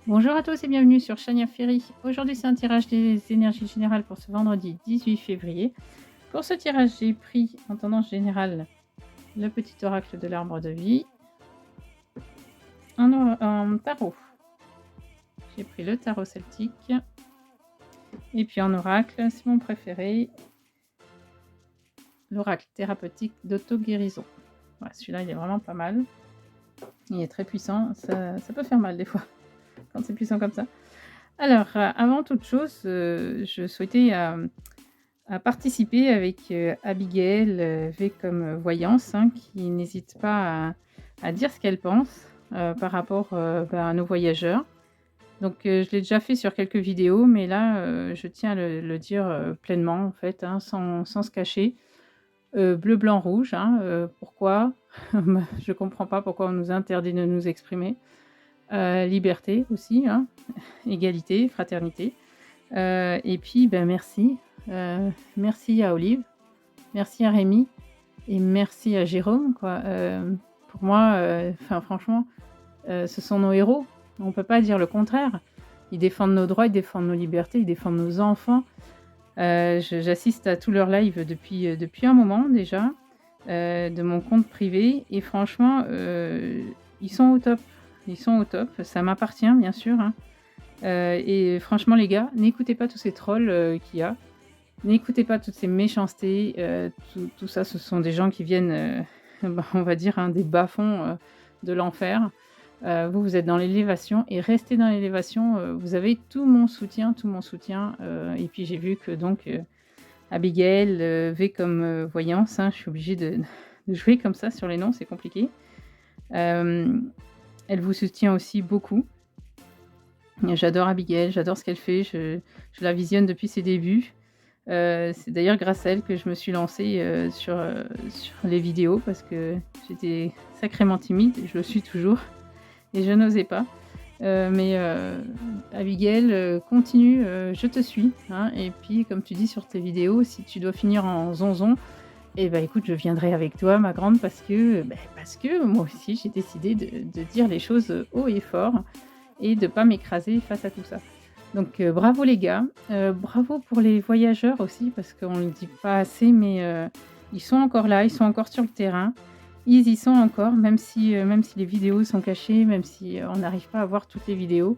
Bonjour à tous et bienvenue sur Chania Ferry. Aujourd'hui, c'est un tirage des énergies générales pour ce vendredi 18 février. Pour ce tirage, j'ai pris en tendance générale le petit oracle de l'arbre de vie. En tarot, j'ai pris le tarot celtique. Et puis en oracle, c'est mon préféré, l'oracle thérapeutique d'auto-guérison. Voilà, celui-là, il est vraiment pas mal. Il est très puissant. Ça peut faire mal des fois quand c'est puissant comme ça. Alors, avant toute chose, je souhaitais à participer avec Abigail, V comme voyance, hein, qui n'hésite pas à dire ce qu'elle pense par rapport à nos voyageurs. Donc, je l'ai déjà fait sur quelques vidéos, mais là, je tiens à le dire pleinement, en fait, hein, sans se cacher. Bleu, blanc, rouge, hein, pourquoi? Je ne comprends pas pourquoi on nous interdit de nous exprimer. Liberté aussi, hein, égalité, fraternité. Et puis, ben, merci. Merci à Olive, merci à Rémi et merci à Jérôme, quoi. Pour moi, enfin franchement, ce sont nos héros. On peut pas dire le contraire. Ils défendent nos droits, ils défendent nos libertés, ils défendent nos enfants. J'assiste à tous leurs lives depuis un moment déjà, de mon compte privé et franchement, ils sont au top. Ils sont au top. Ça m'appartient bien sûr, hein, et franchement les gars, n'écoutez pas tous ces trolls, qu'il y a. N'écoutez pas toutes ces méchancetés, tout ça, ce sont des gens qui viennent, on va dire, hein, des bas-fonds, de l'enfer. Vous, vous êtes dans l'élévation et restez dans l'élévation, vous avez tout mon soutien, et puis j'ai vu que donc, Abigail, V comme, voyance, hein, je suis obligée de jouer comme ça sur les noms, c'est compliqué. Elle vous soutient aussi beaucoup. J'adore Abigail, j'adore ce qu'elle fait, je la visionne depuis ses débuts. C'est d'ailleurs grâce à elle que je me suis lancée, sur les vidéos parce que j'étais sacrément timide, je le suis toujours et je n'osais pas. Mais Abigail, continue, je te suis, hein, et puis comme tu dis sur tes vidéos, si tu dois finir en zonzon et bah, écoute, je viendrai avec toi ma grande parce que moi aussi j'ai décidé de dire les choses, haut et fort et de pas m'écraser face à tout ça. Donc bravo les gars, bravo pour les voyageurs aussi parce qu'on ne le dit pas assez mais ils sont encore là, ils sont encore sur le terrain. Ils y sont encore même si les vidéos sont cachées, même si, on n'arrive pas à voir toutes les vidéos.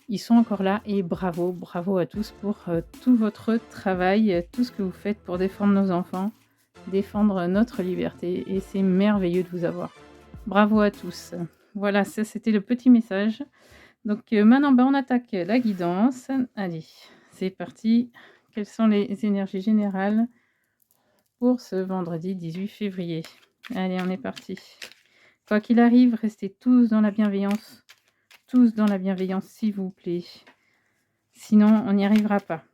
Ils sont encore là et bravo, bravo à tous pour, tout votre travail, tout ce que vous faites pour défendre nos enfants, défendre notre liberté et c'est merveilleux de vous avoir. Bravo à tous. Voilà, ça c'était le petit message. Donc maintenant, on attaque la guidance. Allez, c'est parti. Quelles sont les énergies générales pour ce vendredi 18 février? Allez, on est parti. Quoi qu'il arrive, restez tous dans la bienveillance. Tous dans la bienveillance, s'il vous plaît. Sinon, on n'y arrivera pas,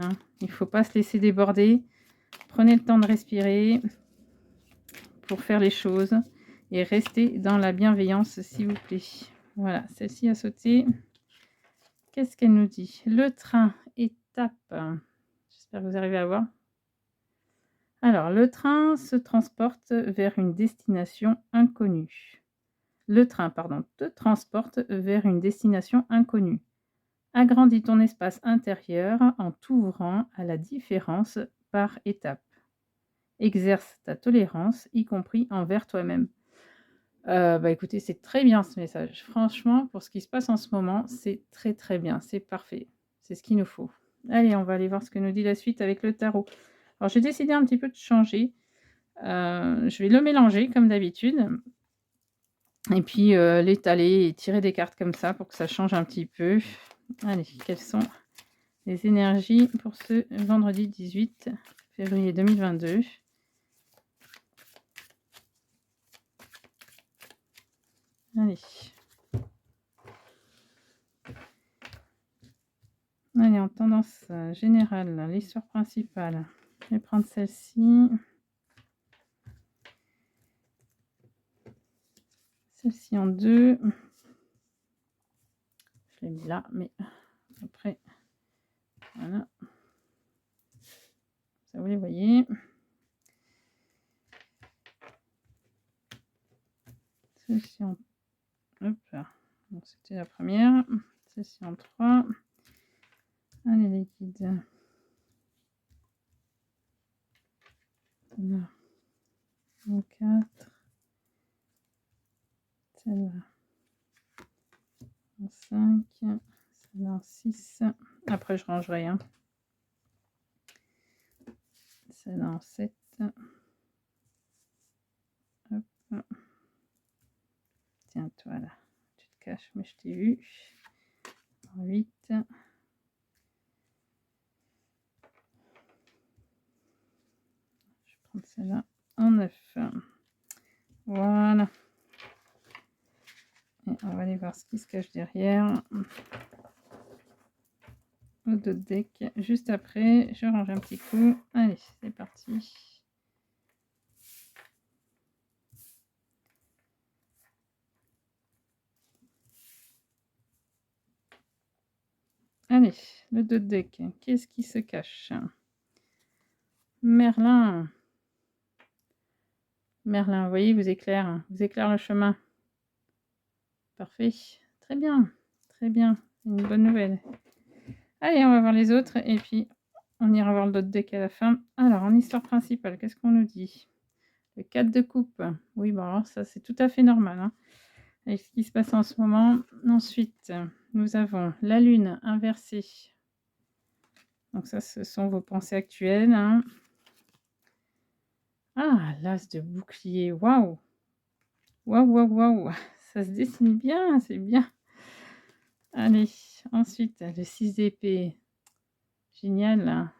hein. Il ne faut pas se laisser déborder. Prenez le temps de respirer pour faire les choses et restez dans la bienveillance, s'il vous plaît. Voilà, celle-ci a sauté. Qu'est-ce qu'elle nous dit? Le train, étape. J'espère que vous arrivez à voir. Alors, le train se transporte vers une destination inconnue. Le train, pardon, te transporte vers une destination inconnue. Agrandis ton espace intérieur en t'ouvrant à la différence par étapes. Exerce ta tolérance, y compris envers toi-même. Bah, écoutez, c'est très bien ce message. Franchement, pour ce qui se passe en ce moment, c'est très, très bien, c'est parfait. C'est ce qu'il nous faut. Allez, on va aller voir ce que nous dit la suite avec le tarot. Alors j'ai décidé un petit peu de changer. Je vais le mélanger comme d'habitude et puis, l'étaler et tirer des cartes comme ça pour que ça change un petit peu. Allez, quelles sont les énergies pour ce vendredi 18 février 2022? Allez. Allez, en tendance, générale, l'histoire principale. Je vais prendre celle-ci. Celle-ci en 2. Je l'ai mis là, mais après, voilà. Ça, vous les voyez. Celle-ci en... Hop là. Donc, c'était la première. celle-ci en 3. Allez les guides. Celle-là en 4. Celle-là en 5. Celle-là en 6. Après je rangerai, hein. Celle-là en 7. Hop. Tiens, toi là, tu te caches, mais je t'ai vu. En 8. Je vais prendre celle-là en 9. Voilà. Et on va aller voir ce qui se cache derrière. Au dos de deck. Juste après, je range un petit coup. Allez, c'est parti. Allez, le dos de deck. Qu'est-ce qui se cache? Merlin. Merlin, vous voyez, vous éclaire le chemin. Parfait. Très bien. Très bien. C'est une bonne nouvelle. Allez, on va voir les autres et puis on ira voir le dos de deck à la fin. Alors, en histoire principale, qu'est-ce qu'on nous dit? Le 4 de coupe. Oui, bon, alors ça, c'est tout à fait normal, hein, avec ce qui se passe en ce moment. Ensuite, nous avons la lune inversée. Donc ça, ce sont vos pensées actuelles, hein. Ah, l'as de bouclier. Waouh! Waouh, waouh, waouh! Ça se dessine bien, c'est bien. Allez, ensuite, le 6 d'épée. Génial, hein.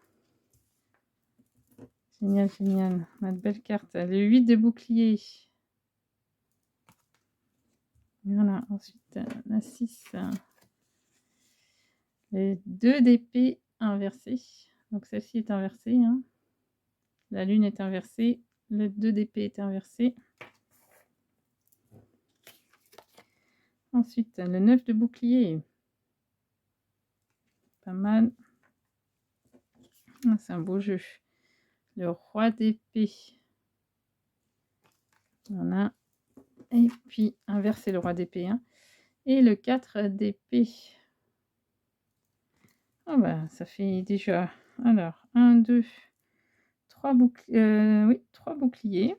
Génial, génial. On a de belles cartes. Le 8 de bouclier. Voilà, ensuite, la 6. Les 2 d'épée inversés. Donc celle-ci est inversée, hein. La lune est inversée. Le 2 d'épée est inversé. Ensuite, le 9 de bouclier. Pas mal. Ah, c'est un beau jeu. Le roi d'épée. Voilà. Et puis, inverser le roi d'épée, hein. Et le 4 d'épée. Ah bah, ça fait déjà... Alors, 1, 2, 3 boucliers. Oui, 3 boucliers.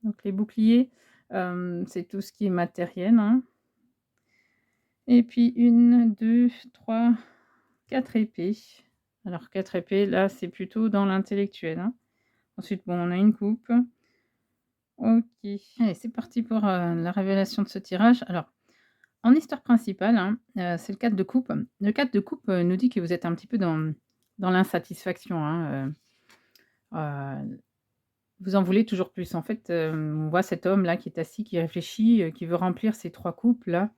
Donc, les boucliers, c'est tout ce qui est matériel, hein. Et puis, 1, 2, 3, 4 épées. Alors, 4 épées, là, c'est plutôt dans l'intellectuel, hein. Ensuite, bon, on a une coupe. Ok. Allez, c'est parti pour la révélation de ce tirage. Alors, en histoire principale, hein, c'est le 4 de coupe. Le 4 de coupe nous dit que vous êtes un petit peu dans l'insatisfaction, hein. Vous en voulez toujours plus. En fait, on voit cet homme-là qui est assis, qui réfléchit, qui veut remplir ces 3 coupes-là,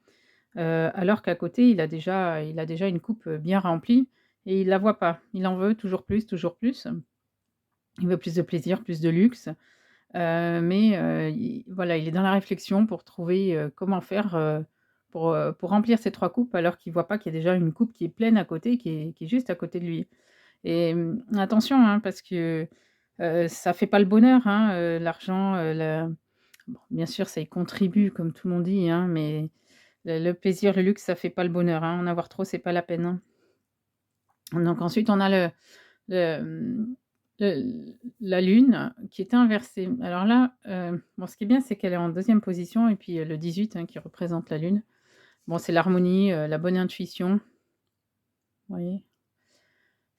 alors qu'à côté, il a déjà une coupe bien remplie et il la voit pas. Il en veut toujours plus, toujours plus. Il veut plus de plaisir, plus de luxe, mais voilà, il est dans la réflexion pour trouver, comment faire, pour remplir ces 3 coupes alors qu'il voit pas qu'il y a déjà une coupe qui est pleine à côté, qui est juste à côté de lui et attention, hein, parce que, ça fait pas le bonheur, hein, l'argent, la bon, bien sûr, ça y contribue comme tout le monde dit, hein, mais le plaisir, le luxe, ça fait pas le bonheur, hein. En avoir trop, c'est pas la peine, hein. Donc ensuite, on a le, mmh, la lune qui est inversée. Alors là, bon, ce qui est bien, c'est qu'elle est en deuxième position et puis, le 18, hein, qui représente la lune. Bon, c'est l'harmonie, la bonne intuition, vous voyez?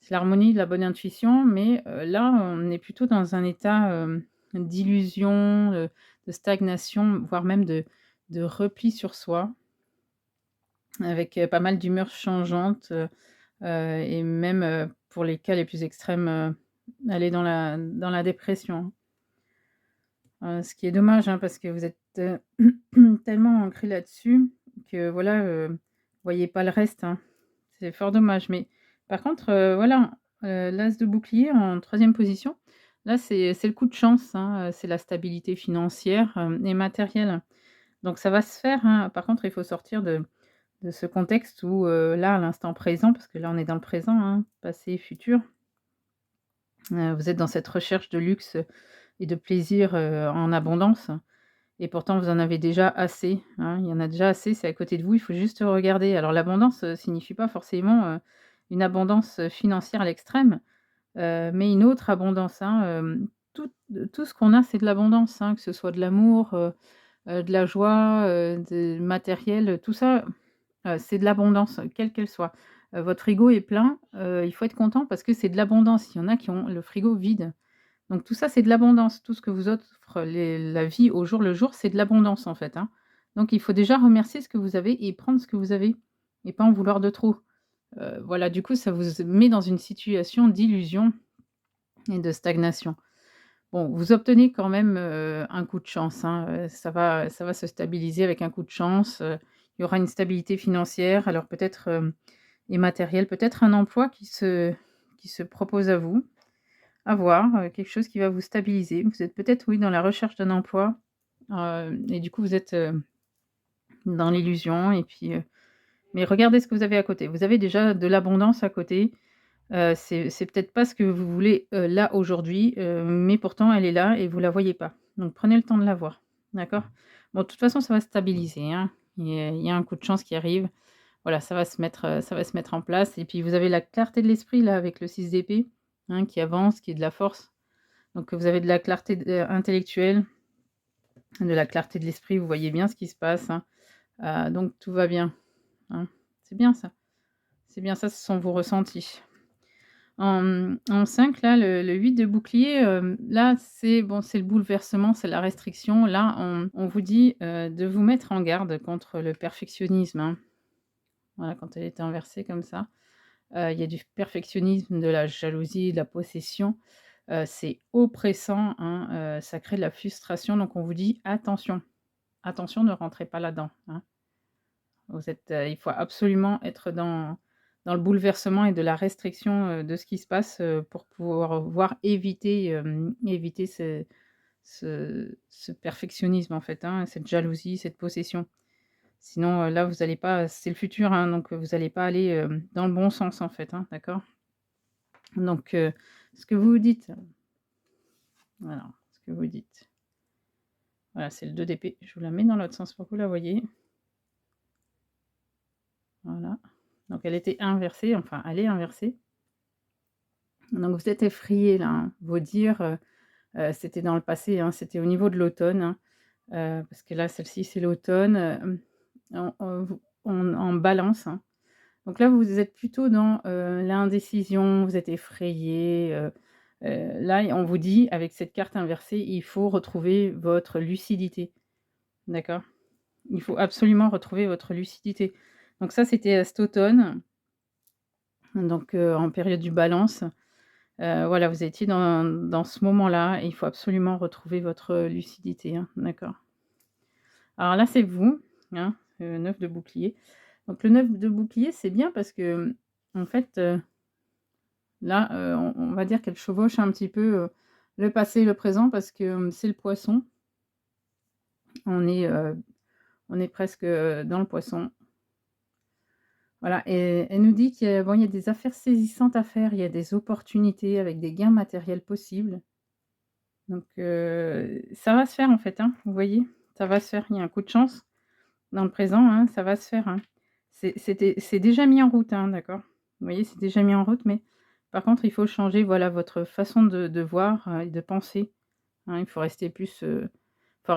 C'est l'harmonie, la bonne intuition, mais, là, on est plutôt dans un état, d'illusion, de stagnation, voire même de repli sur soi, avec, pas mal d'humeurs changeantes, et même, pour les cas les plus extrêmes, aller dans la dépression. Ce qui est dommage, hein, parce que vous êtes, tellement ancré là-dessus que voilà, vous voyez pas le reste, hein. C'est fort dommage, mais par contre, voilà, l'as de bouclier en troisième position, là, c'est le coup de chance, hein, c'est la stabilité financière, et matérielle. Donc ça va se faire, hein. Par contre, il faut sortir de ce contexte où, là, à l'instant présent, parce que là, on est dans le présent, hein, passé, futur, vous êtes dans cette recherche de luxe et de plaisir, en abondance et pourtant vous en avez déjà assez, hein. Il y en a déjà assez, c'est à côté de vous, il faut juste regarder. Alors l'abondance, signifie pas forcément, une abondance, financière à l'extrême, mais une autre abondance, hein, tout ce qu'on a, c'est de l'abondance, hein, que ce soit de l'amour, de la joie, de matériel, tout ça, c'est de l'abondance, quelle qu'elle soit. Votre frigo est plein, il faut être content parce que c'est de l'abondance. Il y en a qui ont le frigo vide. Donc tout ça, c'est de l'abondance. Tout ce que vous offre la vie au jour le jour, c'est de l'abondance, en fait, hein. Donc il faut déjà remercier ce que vous avez et prendre ce que vous avez et pas en vouloir de trop. Voilà, du coup, ça vous met dans une situation d'illusion et de stagnation. Bon, vous obtenez quand même, un coup de chance, hein, ça va se stabiliser avec un coup de chance, il y aura une stabilité financière, alors peut-être, et matérielle, peut-être un emploi qui se propose à vous, à voir, quelque chose qui va vous stabiliser. Vous êtes peut-être, oui, dans la recherche d'un emploi, et du coup vous êtes, dans l'illusion et puis, mais regardez ce que vous avez à côté. Vous avez déjà de l'abondance à côté. C'est peut-être pas ce que vous voulez, là, aujourd'hui, mais pourtant elle est là et vous la voyez pas. Donc prenez le temps de la voir, d'accord? Bon, de toute façon, ça va se stabiliser, hein. Il y a un coup de chance qui arrive. Voilà, ça va se mettre en place et puis vous avez la clarté de l'esprit, là, avec le 6 d'épée, hein, qui avance, qui est de la force. Donc vous avez de la clarté intellectuelle, de la clarté de l'esprit, vous voyez bien ce qui se passe, hein. Donc tout va bien, hein. C'est bien ça. C'est bien ça, ce sont vos ressentis. En 5 là, le 8 de bouclier, là, c'est bon, c'est le bouleversement, c'est la restriction. Là, on vous dit, de vous mettre en garde contre le perfectionnisme, hein. Voilà, quand elle était inversée comme ça, il y a du perfectionnisme, de la jalousie, de la possession, c'est oppressant, hein, ça crée de la frustration, donc on vous dit: «Attention, attention, ne rentrez pas là-dedans», hein. Vous êtes, il faut absolument être dans le bouleversement et de la restriction, de ce qui se passe, pour pouvoir voir éviter ce perfectionnisme, en fait, hein, cette jalousie, cette possession. Sinon, là, vous allez pas c'est le futur, hein, donc vous allez pas aller, dans le bon sens, en fait, hein, d'accord? Donc ce que vous dites voilà, ce que vous dites. Voilà, c'est le 2 d'épée. Je vous la mets dans l'autre sens pour que vous la voyez. Voilà. Donc elle était inversée, enfin elle est inversée. Donc vous êtes effrayés là, hein. Vos dires, c'était dans le passé, hein, c'était au niveau de l'automne, hein, parce que là, celle-ci, c'est l'automne, en Balance, hein. Donc là, vous êtes plutôt dans, l'indécision, vous êtes effrayés, là, on vous dit avec cette carte inversée, il faut retrouver votre lucidité, d'accord? Il faut absolument retrouver votre lucidité. Donc ça, c'était, cet automne, donc en période du Balance. Voilà, vous étiez dans ce moment-là et il faut absolument retrouver votre lucidité, hein, d'accord. Alors là, c'est vous, hein, 9 de bouclier. Donc le 9 de bouclier, c'est bien parce que, en fait, là, on va dire qu'elle chevauche un petit peu, le passé et le présent parce que, c'est le Poisson. On est, heu, on est presque, dans le Poisson. Voilà et elle nous dit qu'il y a bon, il y a des affaires saisissantes à faire, il y a des opportunités avec des gains matériels possibles. Donc ça va se faire en fait, hein, vous voyez? Ça va se faire. Il y a un coup de chance dans le présent, hein, ça va se faire, hein. C'est déjà mis en route, hein, d'accord? Vous voyez, c'est déjà mis en route, mais par contre, il faut changer, voilà, votre façon de voir, et de penser, hein. Il faut rester plus, faut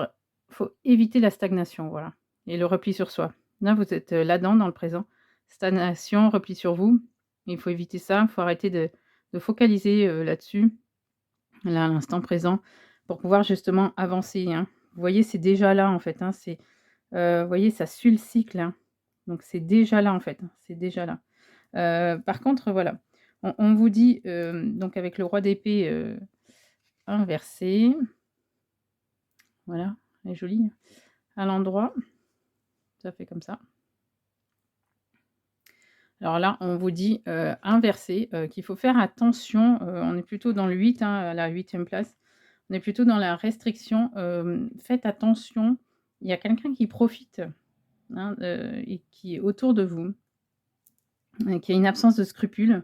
faut éviter la stagnation, voilà et le repli sur soi. Là, vous êtes, là-dedans, dans le présent. Stagnation, repli sur vous, il faut éviter ça, il faut arrêter de focaliser, là-dessus. Là, à l'instant présent, pour pouvoir justement avancer, hein. Vous voyez, c'est déjà là, en fait, hein, vous voyez, ça suit le cycle, hein. Donc c'est déjà là, en fait, hein, c'est déjà là. Par contre, voilà, on vous dit, donc avec le roi d'épée, inversé, voilà, elle est jolie, hein, à l'endroit, ça fait comme ça. Alors là, on vous dit, inversé, qu'il faut faire attention, on est plutôt dans le 8, hein, à la 8e place. On est plutôt dans la restriction, faites attention, il y a quelqu'un qui profite, hein, et qui est autour de vous, qui a une absence de scrupules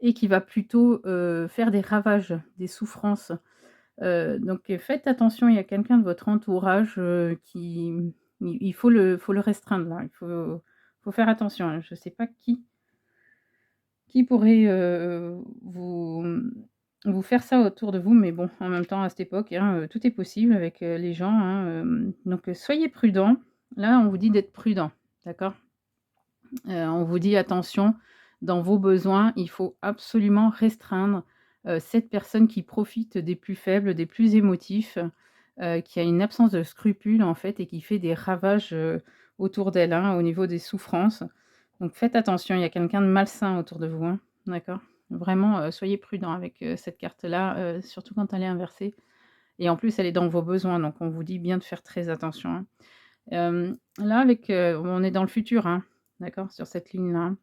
et qui va plutôt, faire des ravages, des souffrances. Donc faites attention, il y a quelqu'un de votre entourage, qui il faut le restreindre là, il faut faire attention, hein. Je ne sais pas qui pourrait, vous faire ça autour de vous, mais bon, en même temps, à cette époque, hein, tout est possible avec, les gens, hein, donc soyez prudents. Là, on vous dit d'être prudent, d'accord? On vous dit: «Attention, dans vos besoins, il faut absolument restreindre, cette personne qui profite des plus faibles, des plus émotifs, qui a une absence de scrupules, en fait, et qui fait des ravages, autour d'elle, hein, au niveau des souffrances». Donc faites attention, il y a quelqu'un de malsain autour de vous, hein, d'accord? Vraiment, soyez prudents avec, cette carte-là, surtout quand elle est inversée, et en plus, elle est dans vos besoins, donc on vous dit bien de faire très attention, hein. Là, avec, on est dans le futur, hein, d'accord? Sur cette ligne-là, hein.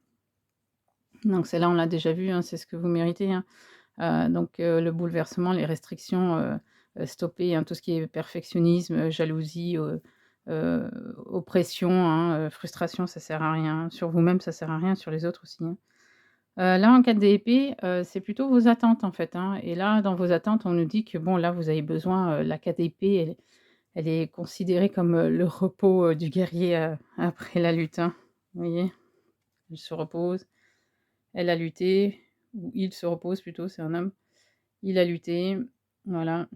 Donc celle-là, on l'a déjà vu, hein, c'est ce que vous méritez, hein. Donc le bouleversement, les restrictions, stopper, hein, tout ce qui est perfectionnisme, jalousie, heu, oppression, hein, frustration, ça sert à rien. Sur vous-même, ça sert à rien, sur les autres aussi, hein. Là, en 4 d'épée, c'est plutôt vos attentes, en fait, hein, et là, dans vos attentes, on nous dit que bon, là, vous avez besoin, la 4 d'épée, elle est considérée comme, le repos, du guerrier, après la lutte, hein. Vous voyez? Elle se repose, elle a lutté, ou il se repose plutôt, c'est un homme. Il a lutté, voilà,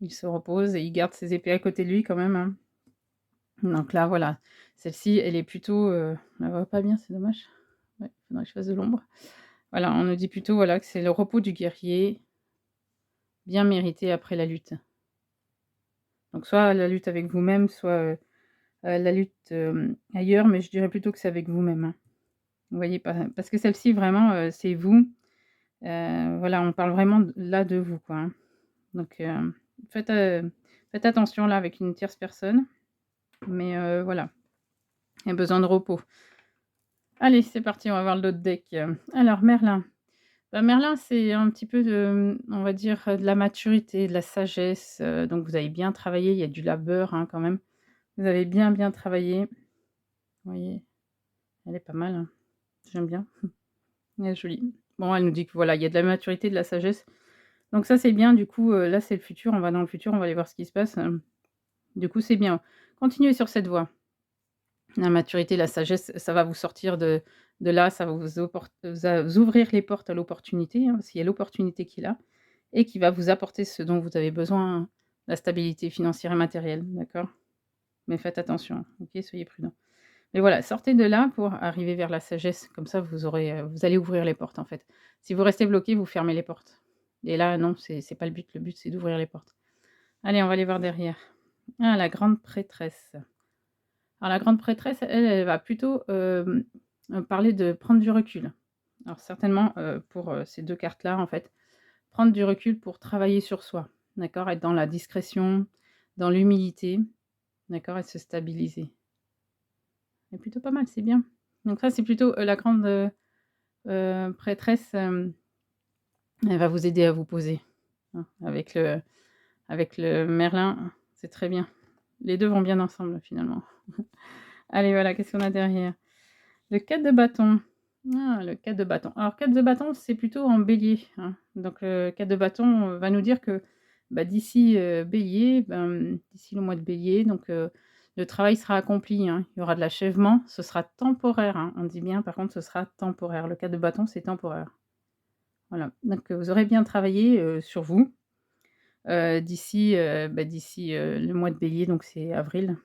il se repose et il garde ses épées à côté de lui quand même, hein. Donc là, voilà, celle-ci, elle est plutôt, elle va pas bien, c'est dommage. Ouais, faudrait que je fasse de l'ombre. Voilà, on nous dit plutôt, voilà, que c'est le repos du guerrier, bien mérité après la lutte. Donc soit la lutte avec vous-même, soit, la lutte, ailleurs, mais je dirais plutôt que c'est avec vous-même, hein. Vous voyez? Parce que celle-ci vraiment, c'est vous, voilà, on parle vraiment là de vous, quoi, hein. Donc faites, faites attention là avec une tierce personne, mais voilà, il y a besoin de repos. Allez, c'est parti, on va voir l'autre deck. Alors Merlin. Bah, Merlin, c'est un petit peu de, on va dire, de la maturité, de la sagesse, donc vous avez bien travaillé, il y a du labeur, hein, quand même. Vous avez bien, bien travaillé. Vous voyez? Elle est pas mal, hein, j'aime bien. Elle est jolie. Bon, elle nous dit que voilà, il y a de la maturité, de la sagesse, donc ça, c'est bien. Du coup, là, c'est le futur, on va dans le futur, on va aller voir ce qui se passe, du coup, c'est bien. Continuez sur cette voie. La maturité, la sagesse, ça va vous sortir de là, ça va vous ouvrir les portes à l'opportunité, hein, parce qu'il y a l'opportunité qui est là et qui va vous apporter ce dont vous avez besoin, la stabilité financière et matérielle, d'accord? Mais faites attention, OK? Soyez prudents. Mais voilà, sortez de là pour arriver vers la sagesse, comme ça vous allez ouvrir les portes, en fait. Si vous restez bloqué, vous fermez les portes, et là, non, c'est pas le but, c'est d'ouvrir les portes. Allez, on va aller voir derrière. Ah, la grande prêtresse. Alors la grande prêtresse, elle, elle va plutôt, parler de prendre du recul. Alors certainement, pour, ces 2 cartes-là, en fait, prendre du recul pour travailler sur soi, d'accord? Être dans la discrétion, dans l'humilité, d'accord? Et se stabiliser. C'est plutôt pas mal, c'est bien. Donc ça, c'est plutôt, la grande, prêtresse, elle va vous aider à vous poser, hein, avec le Merlin, c'est très bien. Les 2 vont bien ensemble, finalement. Allez, voilà, qu'est-ce qu'on a derrière? Le 4 de bâton. Ah, le 4 de bâton. Alors 4 de bâton, c'est plutôt en bélier, hein. Donc le 4 de bâton, va nous dire que, bah, d'ici, bélier, ben, d'ici le mois de bélier, donc le travail sera accompli, hein. Il y aura de l'achèvement, ce sera temporaire, hein. On dit bien, par contre, ce sera temporaire. Le 4 de bâton, c'est temporaire. Voilà, donc vous aurez bien travaillé, sur vous, d'ici, bah, d'ici, le mois de bélier, donc c'est avril.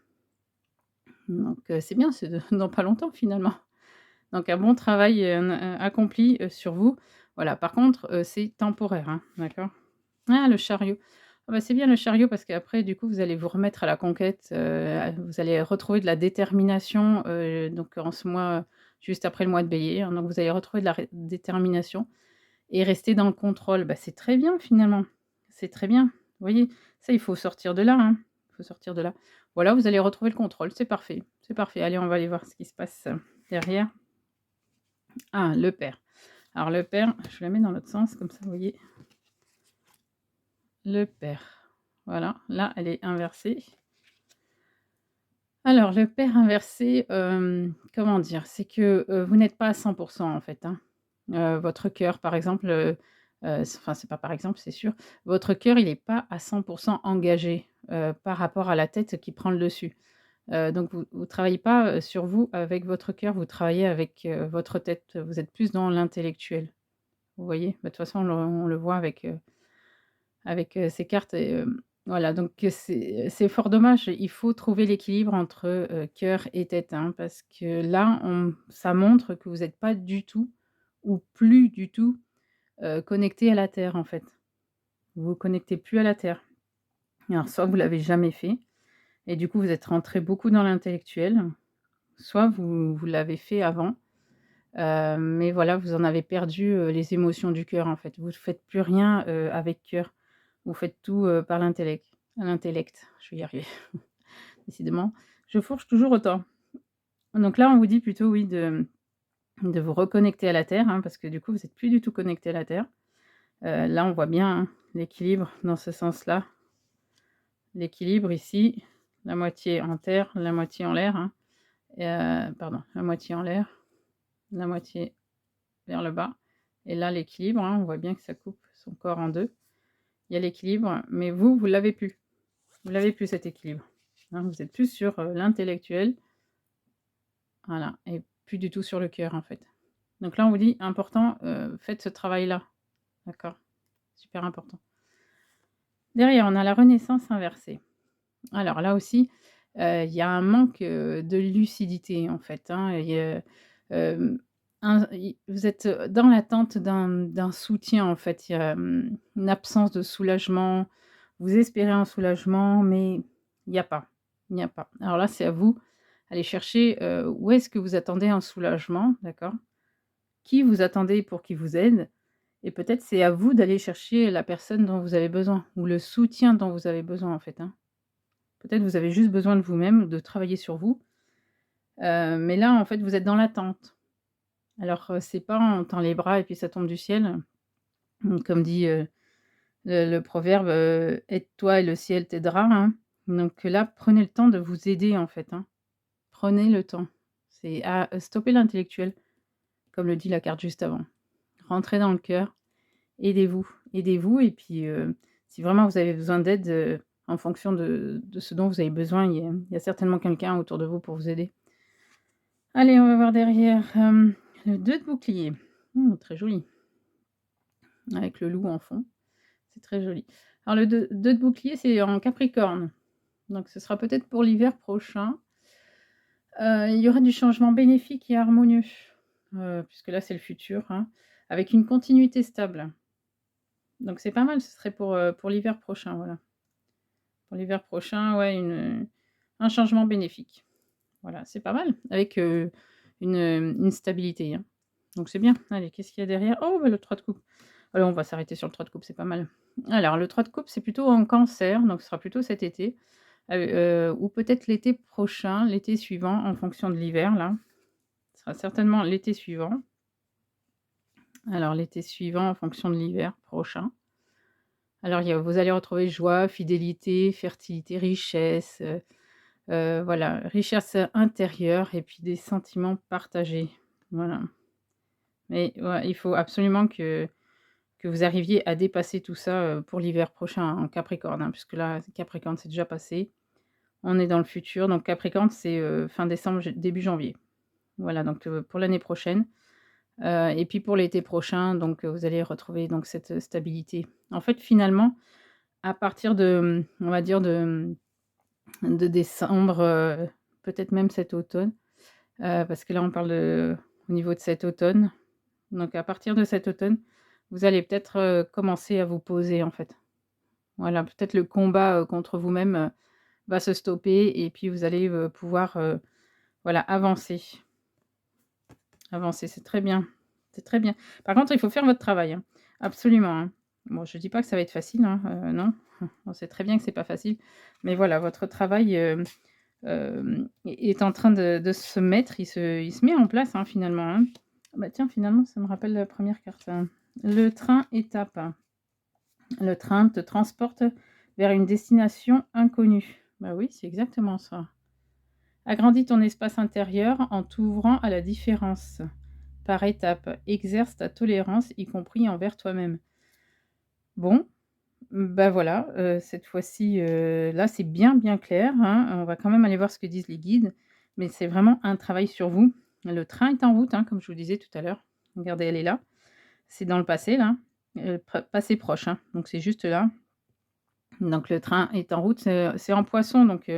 Donc c'est bien, c'est dans pas longtemps, finalement. Donc un bon travail, accompli, sur vous. Voilà, par contre, c'est temporaire, hein, d'accord? Ah, le chariot. Ah bah, c'est bien le chariot parce qu'après du coup vous allez vous remettre à la conquête, vous allez retrouver de la détermination, donc en ce mois, juste après le mois de bélier, hein, donc vous allez retrouver de la détermination et rester dans le contrôle. Bah, c'est très bien finalement, c'est très bien. Vous voyez? Ça, il faut sortir de là, hein, il faut sortir de là. Voilà, vous allez retrouver le contrôle, c'est parfait, c'est parfait. Allez, on va aller voir ce qui se passe, derrière. Ah, le père. Alors le père, je la mets dans l'autre sens comme ça, vous voyez? Le père. Voilà, là, elle est inversée. Alors le père inversé, comment dire? C'est que, vous n'êtes pas à 100 en fait, hein. Votre cœur, par exemple, enfin, c'est pas par exemple, c'est sûr. Votre cœur, il est pas à 100 engagé, par rapport à la tête qui prend le dessus. Donc vous travaillez pas, sur vous avec votre cœur, vous travaillez avec, votre tête. Vous êtes plus dans l'intellectuel. Vous voyez? Bah, de toute façon, on le voit avec, ces cartes et voilà, donc c'est fort dommage. Il faut trouver l'équilibre entre, cœur et tête, hein, parce que là, ça montre que vous êtes pas du tout ou plus du tout, connecté à la terre, en fait. Vous vous connectez plus à la terre. Alors soit vous l'avez jamais fait et du coup, vous êtes rentré beaucoup dans l'intellectuel, soit vous l'avez fait avant, mais voilà, vous en avez perdu, les émotions du cœur, en fait. Vous ne faites plus rien, avec cœur. Vous faites tout, par l'intellect. Je vais y arriver. Décidément, je fourche toujours autant. Donc là, on vous dit plutôt, oui, de vous reconnecter à la terre, hein, parce que du coup, vous êtes plus du tout connecté à la terre. Là, on voit bien, hein, l'équilibre dans ce sens-là. L'équilibre ici, la moitié en terre, la moitié en l'air, hein, et pardon, la moitié en l'air, la moitié vers le bas et là, l'équilibre, hein, on voit bien que ça coupe son corps en 2. Il y a l'équilibre, mais vous l'avez plus. Vous l'avez plus cet équilibre, hein. Vous êtes plus sur, l'intellectuel, voilà et plus du tout sur le cœur, en fait. Donc là, on vous dit: «Important, faites ce travail-là». D'accord? Super important. Derrière, on a la renaissance inversée. Alors là aussi, il y a un manque, de lucidité, en fait, hein. Il y a, vous êtes, dans l'attente d'un soutien, en fait. Il y a, une absence de soulagement. Vous espérez un soulagement, mais il n'y a pas. Il n'y a pas. Alors là, c'est à vous, aller chercher, où est-ce que vous attendez un soulagement, d'accord? Qui vous attendez pour qu'il vous aide et peut-être c'est à vous d'aller chercher la personne dont vous avez besoin ou le soutien dont vous avez besoin, en fait, hein. Peut-être vous avez juste besoin de vous-même, de travailler sur vous, mais là, en fait, vous êtes dans l'attente. Alors, c'est pas on tend les bras et puis ça tombe du ciel, comme dit, le proverbe, «Aide-toi et le ciel t'aidera», hein. Donc là, prenez le temps de vous aider, en fait, hein. Prenez le temps. C'est stopper l'intellectuel, comme le dit la carte juste avant. Rentrez dans le cœur, aidez-vous, aidez-vous et puis, si vraiment vous avez besoin d'aide, en fonction de ce dont vous avez besoin, il y a certainement quelqu'un autour de vous pour vous aider. Allez, on va voir derrière, le 2 de bouclier. Très joli, avec le loup en fond. C'est très joli. Alors le 2 de bouclier, c'est en Capricorne, donc ce sera peut-être pour l'hiver prochain. Il y aura du changement bénéfique et harmonieux, puisque là, c'est le futur, hein, avec une continuité stable. Donc c'est pas mal, ce serait pour l'hiver prochain, voilà. Pour l'hiver prochain, ouais, un changement bénéfique. Voilà, c'est pas mal, avec, une stabilité, hein. Donc c'est bien. Allez, qu'est-ce qu'il y a derrière? Oh, bah, le 3 de coupe. Alors on va s'arrêter sur le 3 de coupe, c'est pas mal. Alors le 3 de coupe, c'est plutôt en Cancer, donc ce sera plutôt cet été, ou peut-être l'été prochain, l'été suivant en fonction de l'hiver là. Ce sera certainement l'été suivant. Alors l'été suivant en fonction de l'hiver prochain. Alors il y a vous allez retrouver joie, fidélité, fertilité, richesse, voilà, richesse intérieure et puis des sentiments partagés. Voilà. Mais ouais, il faut absolument que vous arriviez à dépasser tout ça, pour l'hiver prochain en Capricorne, hein, puisque là, Capricorne, c'est déjà passé. On est dans le futur, donc Capricorne, c'est, fin décembre, début janvier. Voilà, donc pour l'année prochaine, et puis pour l'été prochain, donc vous allez retrouver donc cette, stabilité. En fait, finalement, à partir de, on va dire de décembre, peut-être même cet automne, parce que là, on parle au niveau de cet automne. Donc à partir de cet automne, vous allez peut-être, commencer à vous poser, en fait. Voilà, peut-être le combat, contre vous-même, va se stopper et puis vous allez, pouvoir, voilà, avancer. Avancer, c'est très bien, c'est très bien. Par contre, il faut faire votre travail, hein, absolument, hein. Bon, je dis pas que ça va être facile, hein, non. On sait très bien que c'est pas facile, mais voilà, votre travail, est en train de se mettre, il se met en place, hein, finalement, hein. Bah, tiens, finalement, ça me rappelle la première carte, hein. Le train étape. Le train te transporte vers une destination inconnue. Bah oui, c'est exactement ça. Agrandis ton espace intérieur en t'ouvrant à la différence. Par étapes, exerce ta tolérance, y compris envers toi-même. Bon, bah, voilà, cette fois-ci, là, c'est bien, bien clair, hein. On va quand même aller voir ce que disent les guides, mais c'est vraiment un travail sur vous. Le train est en route, hein, comme je vous disais tout à l'heure. Regardez, elle est là. C'est dans le passé, là, passé proche, hein, donc c'est juste là. Donc le train est en route, c'est en poisson, donc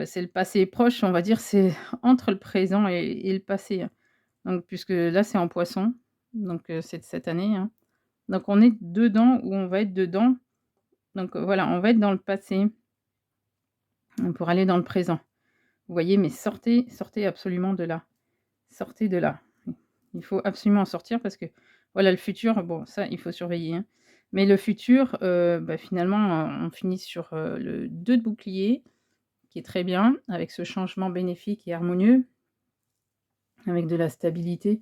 c'est le passé proche, on va dire, c'est entre le présent et le passé, hein. Donc puisque là, c'est en poisson, donc c'est de cette année, hein. Donc on est dedans ou on va être dedans, donc voilà, on va être dans le passé, pour aller dans le présent. Vous voyez? Mais sortez, sortez absolument de là. Sortez de là. Il faut absolument en sortir parce que, voilà, le futur, bon, ça, il faut surveiller, hein. Mais le futur, bah, finalement, on finit sur, le 2 de bouclier, qui est très bien, avec ce changement bénéfique et harmonieux, avec de la stabilité.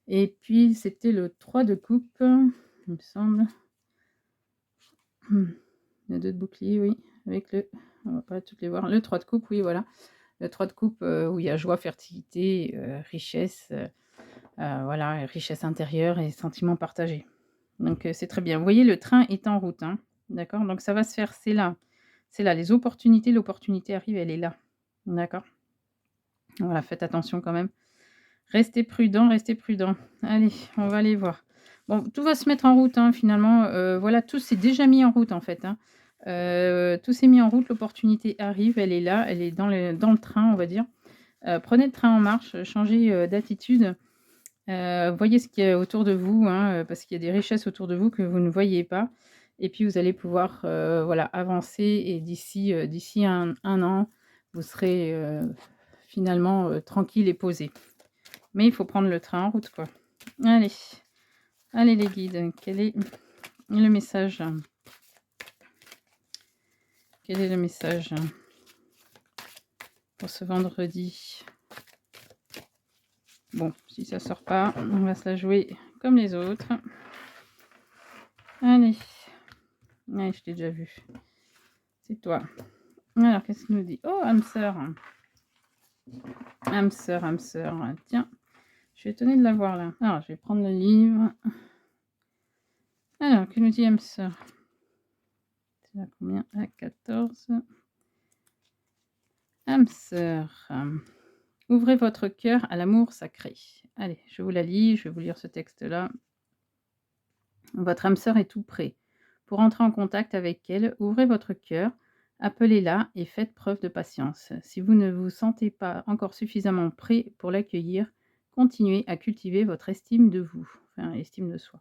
Et puis, c'était le 3 de coupe, il me semble. Le 2 de bouclier, oui, avec le on va pas toutes les voir. Le 3 de coupe, oui, voilà. Le 3 de coupe, où il y a joie, fertilité, richesse, voilà, richesse intérieure et sentiments partagés. Donc c'est très bien. Vous voyez, le train est en route, hein, d'accord? Donc ça va se faire, c'est là, les opportunités, l'opportunité arrive, elle est là, d'accord? Voilà, faites attention quand même. Restez prudent, restez prudent. Allez, on va aller voir. Bon, tout va se mettre en route, hein, finalement, voilà, tout s'est déjà mis en route, en fait, hein. Tout s'est mis en route, l'opportunité arrive, elle est là, elle est dans le train, on va dire. Prenez le train en marche, changez, d'attitude, voyez ce qu'il y a autour de vous, hein, parce qu'il y a des richesses autour de vous que vous ne voyez pas et puis vous allez pouvoir, voilà, avancer et d'ici un an, vous serez, finalement, tranquille et posé. Mais il faut prendre le train en route, quoi. Allez, allez les guides, quel est le message? Quel est le message pour ce vendredi? Bon, si ça sort pas, on va se la jouer comme les autres. Allez. Ouais, je t'ai déjà vu. C'est toi. Alors, qu'est-ce qu'il nous dit? Oh, âme sœur. Âme sœur, âme sœur. Tiens, je suis étonnée de la voir là. Alors, je vais prendre le livre. Alors, que nous dit âme sœur? C'est là combien? À 14. Âme sœur. Ouvrez votre cœur à l'amour sacré. Allez, je vous la lis, je vais vous lire ce texte-là. Votre âme sœur est tout près. Pour entrer en contact avec elle, ouvrez votre cœur, appelez-la et faites preuve de patience. Si vous ne vous sentez pas encore suffisamment prêt pour l'accueillir, continuez à cultiver votre estime de vous, enfin estime de soi.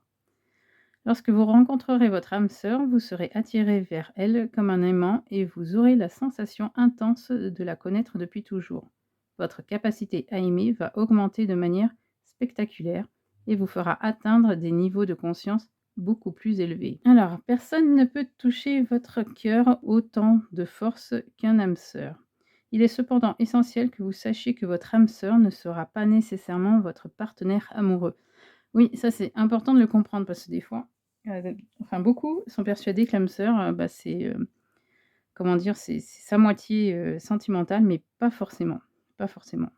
Lorsque vous rencontrerez votre âme sœur, vous serez attiré vers elle comme un aimant et vous aurez la sensation intense de la connaître depuis toujours. Votre capacité à aimer va augmenter de manière spectaculaire et vous fera atteindre des niveaux de conscience beaucoup plus élevés. Alors, personne ne peut toucher votre cœur autant de force qu'un âme sœur. Il est cependant essentiel que vous sachiez que votre âme sœur ne sera pas nécessairement votre partenaire amoureux. Oui, ça c'est important de le comprendre parce que des fois, enfin beaucoup sont persuadés que l'âme sœur, bah, c'est, comment dire? C'est sa moitié, sentimentale, mais pas forcément, pas forcément.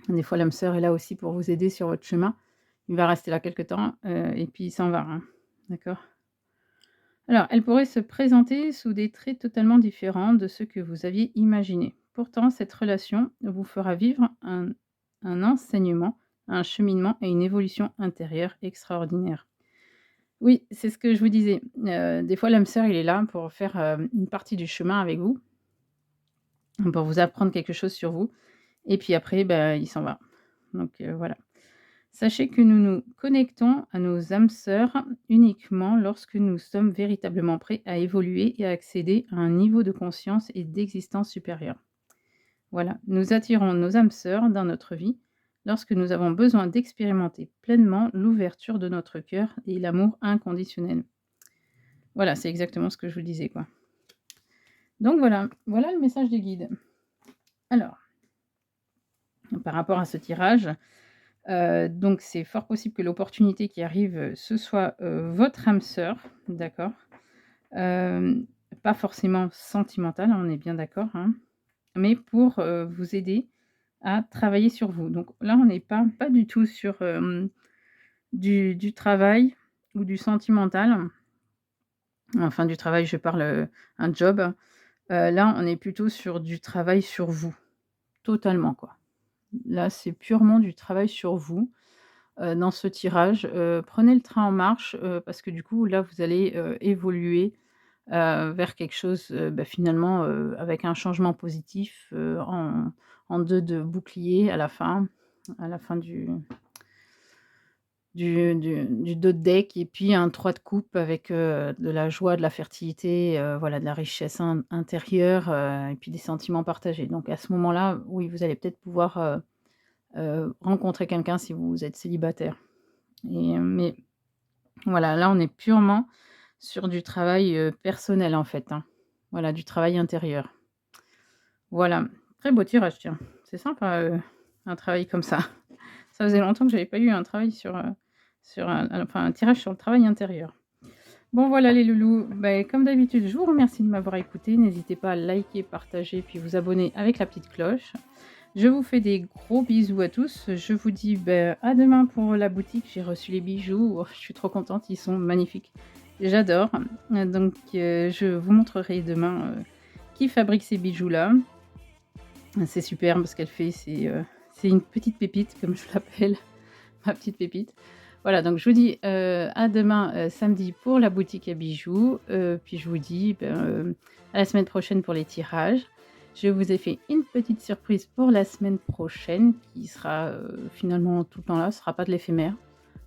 Des fois, l'âme sœur est là aussi pour vous aider sur votre chemin. Il va rester là quelque temps, et puis il s'en va, hein. D'accord? Alors, elle pourrait se présenter sous des traits totalement différents de ceux que vous aviez imaginés. Pourtant, cette relation vous fera vivre un enseignement, un cheminement et une évolution intérieure extraordinaire. Oui, c'est ce que je vous disais. Des fois, l'âme sœur, il est là pour faire, une partie du chemin avec vous, pour vous apprendre quelque chose sur vous et puis après, bah, il s'en va. Donc voilà. Sachez que nous nous connectons à nos âmes sœurs uniquement lorsque nous sommes véritablement prêts à évoluer et à accéder à un niveau de conscience et d'existence supérieur. Voilà, nous attirons nos âmes sœurs dans notre vie lorsque nous avons besoin d'expérimenter pleinement l'ouverture de notre cœur et l'amour inconditionnel. Voilà, c'est exactement ce que je vous disais, quoi. Donc voilà, voilà le message des guides. Alors, par rapport à ce tirage, donc c'est fort possible que l'opportunité qui arrive, ce soit, votre âme sœur, d'accord? Hem, Pas forcément sentimentale, hein, on est bien d'accord, hein, mais pour, vous aider à travailler sur vous. Donc là, on n'est pas du tout sur, du travail ou du sentimental. Enfin du travail, je parle, un job. Là, on est plutôt sur du travail sur vous, totalement quoi. Là, c'est purement du travail sur vous, dans ce tirage. Prenez le train en marche, parce que du coup, là, vous allez, évoluer, vers quelque chose, finalement, avec un changement positif, en 2 de bouclier à la fin du dos de deck et puis un 3 de coupe avec, de la joie, de la fertilité, voilà, de la richesse intérieure, et puis des sentiments partagés. Donc à ce moment-là, oui, vous allez peut-être pouvoir, rencontrer quelqu'un si vous êtes célibataire mais voilà, là, on est purement sur du travail, personnel, en fait, hein. Voilà, du travail intérieur. Voilà, très beau tirage, tiens. C'est sympa, un travail comme ça. Ça faisait longtemps que j'avais pas eu un travail sur un tirage sur le travail intérieur. Bon voilà les loulous, comme d'habitude, je vous remercie de m'avoir écouté. N'hésitez pas à liker, partager, puis vous abonner avec la petite cloche. Je vous fais des gros bisous à tous. Je vous dis, à demain pour la boutique. J'ai reçu les bijoux. Oh, je suis trop contente, ils sont magnifiques. J'adore. Donc je vous montrerai demain, qui fabrique ces bijoux-là. C'est super parce qu'elle fait c'est une petite pépite comme je l'appelle, ma petite pépite. Voilà, donc je vous dis, à demain, samedi pour la boutique à bijoux, puis je vous dis, à la semaine prochaine pour les tirages. Je vous ai fait une petite surprise pour la semaine prochaine qui sera, finalement tout le temps là, ce sera pas de l'éphémère.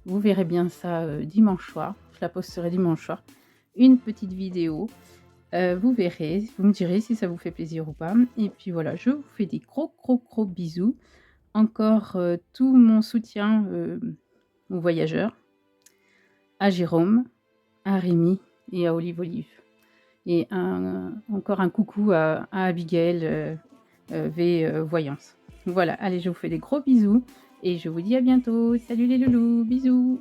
Vous verrez bien ça, dimanche soir, je la posterai dimanche soir. Une petite vidéo, vous verrez, vous me direz si ça vous fait plaisir ou pas et puis voilà, je vous fais des gros, gros, gros bisous. Encore, tout mon soutien, aux voyageurs, à Jérôme, à Rémi et à Olive Olive. Et encore un coucou à Abigail, V Voyance. Voilà, allez, je vous fais des gros bisous et je vous dis à bientôt. Salut les loulous, bisous.